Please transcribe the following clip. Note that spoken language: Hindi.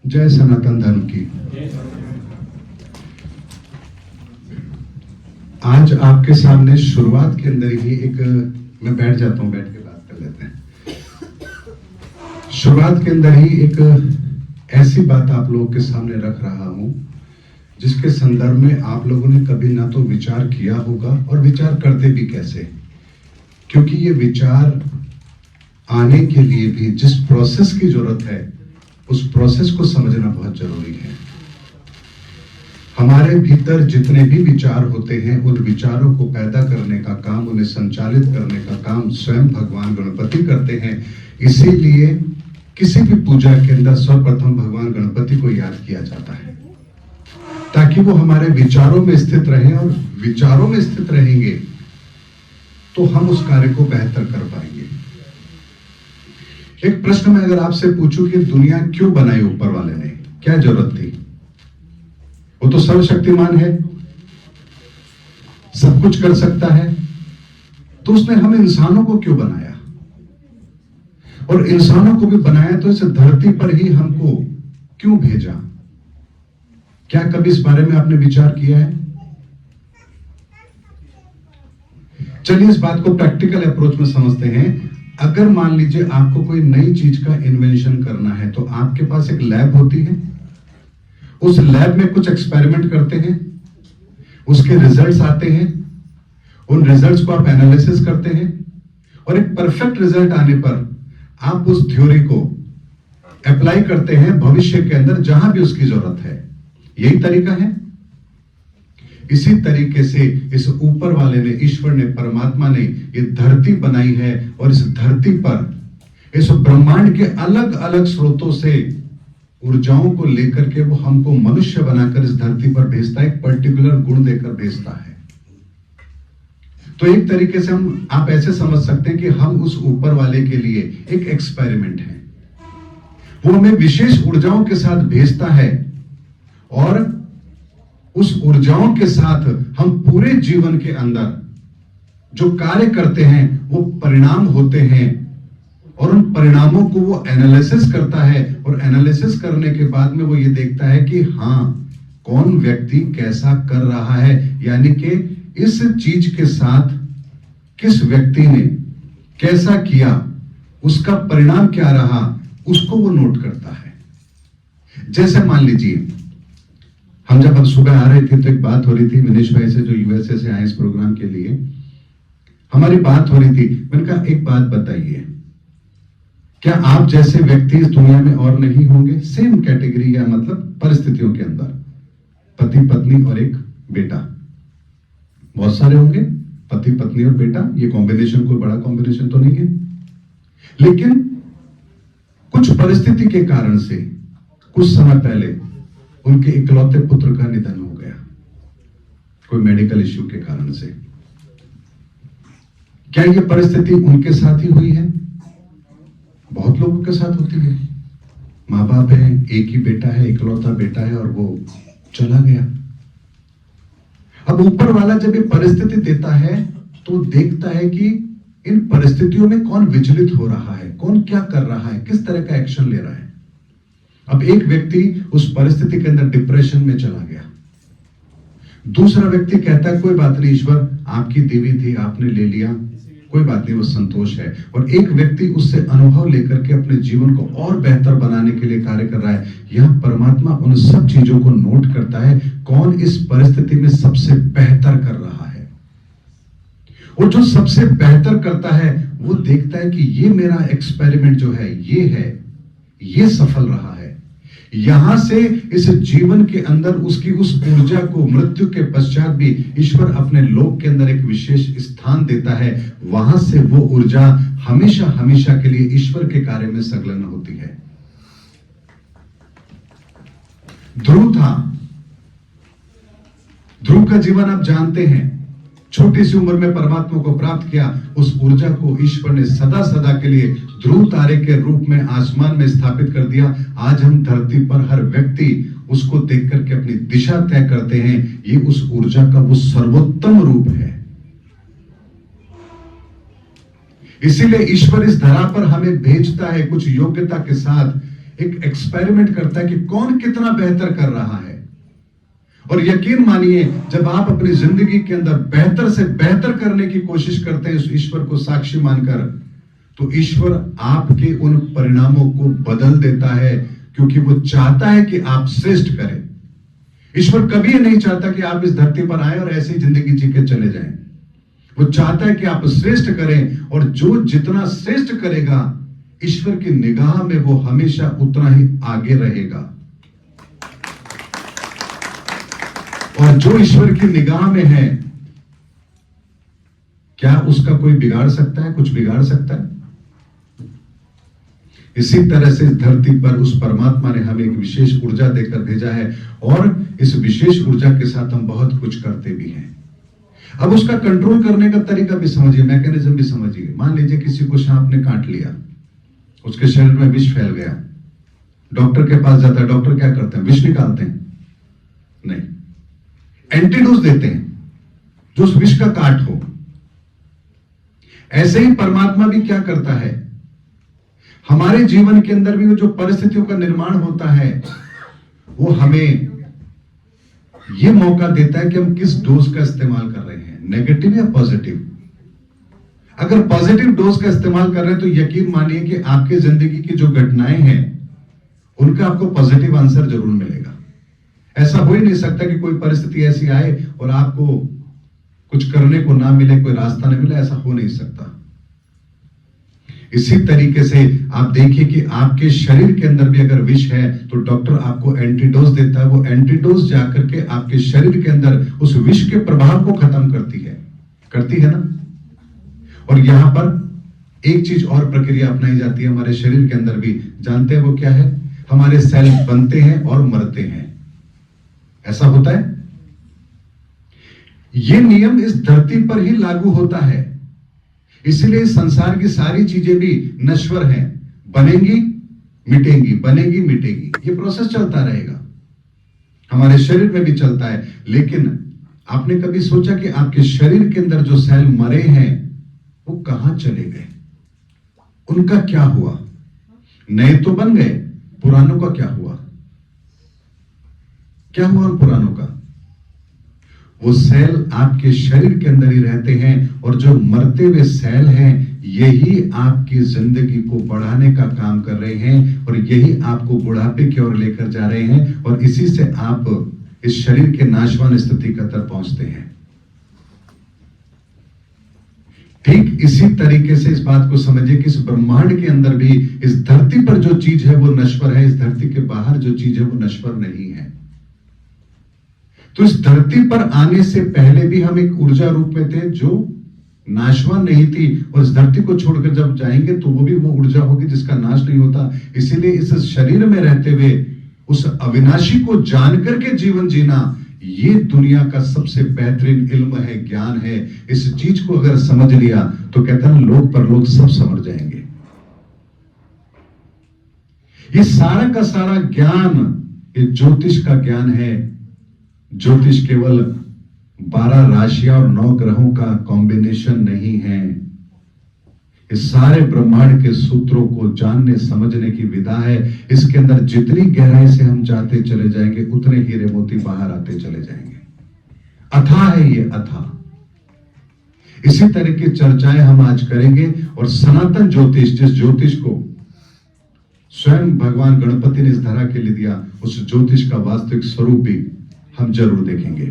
जय सनातन धर्म की। आज आपके सामने शुरुआत के अंदर ही मैं बैठ जाता हूं, बैठ के बात कर लेते हैं। शुरुआत के अंदर ही एक ऐसी बात आप लोगों के सामने रख रहा हूं जिसके संदर्भ में आप लोगों ने कभी ना तो विचार किया होगा और विचार करते भी कैसे, क्योंकि ये विचार आने के लिए भी जिस प्रोसेस की जरूरत है उस प्रोसेस को समझना बहुत जरूरी है। हमारे भीतर जितने भी विचार होते हैं उन विचारों को पैदा करने का काम, उन्हें संचालित करने का काम स्वयं भगवान गणपति करते हैं। इसीलिए किसी भी पूजा के अंदर सर्वप्रथम भगवान गणपति को याद किया जाता है ताकि वो हमारे विचारों में स्थित रहें, और विचारों में स्थित रहेंगे तो हम उस कार्य को बेहतर कर पाएंगे। एक प्रश्न मैं अगर आपसे पूछूं कि दुनिया क्यों बनाई ऊपर वाले ने, क्या जरूरत थी? वो तो सर्वशक्तिमान है, सब कुछ कर सकता है, तो उसने हम इंसानों को क्यों बनाया? और इंसानों को भी बनाया तो इस धरती पर ही हमको क्यों भेजा? क्या कभी इस बारे में आपने विचार किया है? चलिए इस बात को प्रैक्टिकल अप्रोच में समझते हैं। अगर मान लीजिए आपको कोई नई चीज का इन्वेंशन करना है तो आपके पास एक लैब होती है, उस लैब में कुछ एक्सपेरिमेंट करते हैं, उसके रिजल्ट्स आते हैं, उन रिजल्ट्स को आप एनालिसिस करते हैं और एक परफेक्ट रिजल्ट आने पर आप उस थ्योरी को अप्लाई करते हैं भविष्य के अंदर जहां भी उसकी जरूरत है। यही तरीका है। इसी तरीके से इस ऊपर वाले ने, ईश्वर ने, परमात्मा ने ये धरती बनाई है और इस धरती पर इस ब्रह्मांड के अलग अलग स्रोतों से ऊर्जाओं को लेकर के वो हमको मनुष्य बनाकर इस धरती पर भेजता है, एक पर्टिकुलर गुण देकर भेजता है। तो एक तरीके से आप ऐसे समझ सकते हैं कि हम उस ऊपर वाले के लिए एक एक्सपेरिमेंट है। वो हमें विशेष ऊर्जाओं के साथ भेजता है और उस ऊर्जाओं के साथ हम पूरे जीवन के अंदर जो कार्य करते हैं वो परिणाम होते हैं, और उन परिणामों को वो एनालिसिस करता है, और एनालिसिस करने के बाद में वो ये देखता है कि हाँ, कौन व्यक्ति कैसा कर रहा है, यानी कि इस चीज के साथ किस व्यक्ति ने कैसा किया, उसका परिणाम क्या रहा, उसको वो नोट करता है। जैसे मान लीजिए हम जब सुबह आ रहे थे तो एक बात हो रही थी विनेश भाई से, जो यूएसए से आए इस प्रोग्राम के लिए, हमारी बात हो रही थी। मैंने कहा एक बात बताइए, क्या आप जैसे व्यक्ति इस दुनिया में और नहीं होंगे? सेम कैटेगरी या मतलब परिस्थितियों के अंदर पति पत्नी और एक बेटा, बहुत सारे होंगे पति पत्नी और बेटा, ये कॉम्बिनेशन कोई बड़ा कॉम्बिनेशन तो नहीं है, लेकिन कुछ परिस्थिति के कारण से कुछ समय पहले उनके इकलौते पुत्र का निधन हो गया, कोई मेडिकल इश्यू के कारण से। क्या यह परिस्थिति उनके साथ ही हुई है? बहुत लोगों के साथ होती है। माँ बाप है, एक ही बेटा है, इकलौता बेटा है, और वो चला गया। अब ऊपर वाला जब ये परिस्थिति देता है तो देखता है कि इन परिस्थितियों में कौन विचलित हो रहा है, कौन क्या कर रहा है, किस तरह का एक्शन ले रहा है। अब एक व्यक्ति उस परिस्थिति के अंदर डिप्रेशन में चला गया, दूसरा व्यक्ति कहता है कोई बात नहीं, ईश्वर आपकी देवी थी, आपने ले लिया, कोई बात नहीं, वो संतोष है। और एक व्यक्ति उससे अनुभव लेकर के अपने जीवन को और बेहतर बनाने के लिए कार्य कर रहा है। यह परमात्मा उन सब चीजों को नोट करता है, कौन इस परिस्थिति में सबसे बेहतर कर रहा है, और जो सबसे बेहतर करता है वो देखता है कि ये मेरा एक्सपेरिमेंट जो है ये सफल रहा है। यहां से इस जीवन के अंदर उसकी उस ऊर्जा को मृत्यु के पश्चात भी ईश्वर अपने लोक के अंदर एक विशेष स्थान देता है। वहां से वो ऊर्जा हमेशा हमेशा के लिए ईश्वर के कार्य में संलग्न होती है। ध्रुव था, ध्रुव का जीवन आप जानते हैं, छोटी सी उम्र में परमात्मा को प्राप्त किया। उस ऊर्जा को ईश्वर ने सदा सदा के लिए ध्रुव तारे के रूप में आसमान में स्थापित कर दिया। आज हम धरती पर हर व्यक्ति उसको देख करके अपनी दिशा तय करते हैं। ये उस ऊर्जा का वो सर्वोत्तम रूप है। इसीलिए ईश्वर इस धरा पर हमें भेजता है कुछ योग्यता के साथ, एक एक्सपेरिमेंट करता है कि कौन कितना बेहतर कर रहा है। और यकीन मानिए, जब आप अपनी जिंदगी के अंदर बेहतर से बेहतर करने की कोशिश करते हैं उस ईश्वर को साक्षी मानकर, तो ईश्वर आपके उन परिणामों को बदल देता है, क्योंकि वो चाहता है कि आप श्रेष्ठ करें। ईश्वर कभी नहीं चाहता कि आप इस धरती पर आए और ऐसी जिंदगी जी के चले जाएं। वो चाहता है कि आप श्रेष्ठ करें, और जो जितना श्रेष्ठ करेगा ईश्वर की निगाह में वो हमेशा उतना ही आगे रहेगा। और जो ईश्वर की निगाह में है, क्या उसका कोई बिगाड़ सकता है? कुछ बिगाड़ सकता है? इसी तरह से इस धरती पर उस परमात्मा ने हमें एक विशेष ऊर्जा देकर भेजा है, और इस विशेष ऊर्जा के साथ हम बहुत कुछ करते भी हैं। अब उसका कंट्रोल करने का तरीका भी समझिए, मैकेनिज्म भी समझिए। मान लीजिए किसी को सांप ने काट लिया, उसके शरीर में विष फैल गया, डॉक्टर के पास जाता है, डॉक्टर क्या करते हैं? विष निकालते हैं? नहीं, एंटीडोज देते हैं जो उस विष का काट हो। ऐसे ही परमात्मा भी क्या करता है, हमारे जीवन के अंदर भी वो जो परिस्थितियों का निर्माण होता है, वो हमें ये मौका देता है कि हम किस डोज का इस्तेमाल कर रहे हैं, नेगेटिव या पॉजिटिव। अगर पॉजिटिव डोज का इस्तेमाल कर रहे हैं तो यकीन मानिए कि आपकी जिंदगी की जो घटनाएं हैं उनका आपको पॉजिटिव आंसर जरूर मिलेगा। ऐसा हो ही नहीं सकता कि कोई परिस्थिति ऐसी आए और आपको कुछ करने को ना मिले, कोई रास्ता ना मिले, ऐसा हो नहीं सकता। इसी तरीके से आप देखिए कि आपके शरीर के अंदर भी अगर विष है तो डॉक्टर आपको एंटीडोज देता है। वो एंटीडोज जाकर के आपके शरीर के अंदर उस विष के प्रभाव को खत्म करती है ना। और यहां पर एक चीज और प्रक्रिया अपनाई जाती है हमारे शरीर के अंदर भी, जानते हैं वो क्या है? हमारे सेल बनते हैं और मरते हैं। ऐसा होता है। यह नियम इस धरती पर ही लागू होता है, इसलिए संसार की सारी चीजें भी नश्वर हैं, बनेंगी मिटेंगी, बनेगी मिटेगी, ये प्रोसेस चलता रहेगा। हमारे शरीर में भी चलता है। लेकिन आपने कभी सोचा कि आपके शरीर के अंदर जो सेल मरे हैं वो कहां चले गए? उनका क्या हुआ? नए तो बन गए, पुरानों का क्या हुआ? क्या हुआ उन पुरानों का? वो सेल आपके शरीर के अंदर ही रहते हैं, और जो मरते हुए सेल हैं यही आपकी जिंदगी को बढ़ाने का काम कर रहे हैं, और यही आपको बुढ़ापे की ओर लेकर जा रहे हैं, और इसी से आप इस शरीर के नाशवान स्थिति की तरफ पहुंचते हैं। ठीक इसी तरीके से इस बात को समझिए कि इस ब्रह्मांड के अंदर भी, इस धरती पर जो चीज है वो नश्वर है, इस धरती के बाहर जो चीज है वो नश्वर नहीं है। तो इस धरती पर आने से पहले भी हम एक ऊर्जा रूप में थे जो नाशवान नहीं थी, और इस धरती को छोड़कर जब जाएंगे तो वो भी वो ऊर्जा होगी जिसका नाश नहीं होता। इसीलिए इस शरीर में रहते हुए उस अविनाशी को जानकर के जीवन जीना, ये दुनिया का सबसे बेहतरीन इल्म है, ज्ञान है। इस चीज को अगर समझ लिया तो कहता है लोग परलोक सब समझ जाएंगे। ये सारा का सारा ज्ञान ये ज्योतिष का ज्ञान है। ज्योतिष केवल 12 राशियां और 9 ग्रहों का कॉम्बिनेशन नहीं है। इस सारे ब्रह्मांड के सूत्रों को जानने समझने की विधा है। इसके अंदर जितनी गहराई से हम जाते चले जाएंगे उतने हीरे मोती बाहर आते चले जाएंगे। अथाह है ये, अथाह। इसी तरह की चर्चाएं हम आज करेंगे, और सनातन ज्योतिष, जिस ज्योतिष को स्वयं भगवान गणपति ने इस धरा के लिए दिया, उस ज्योतिष का वास्तविक स्वरूप भी हम जरूर देखेंगे।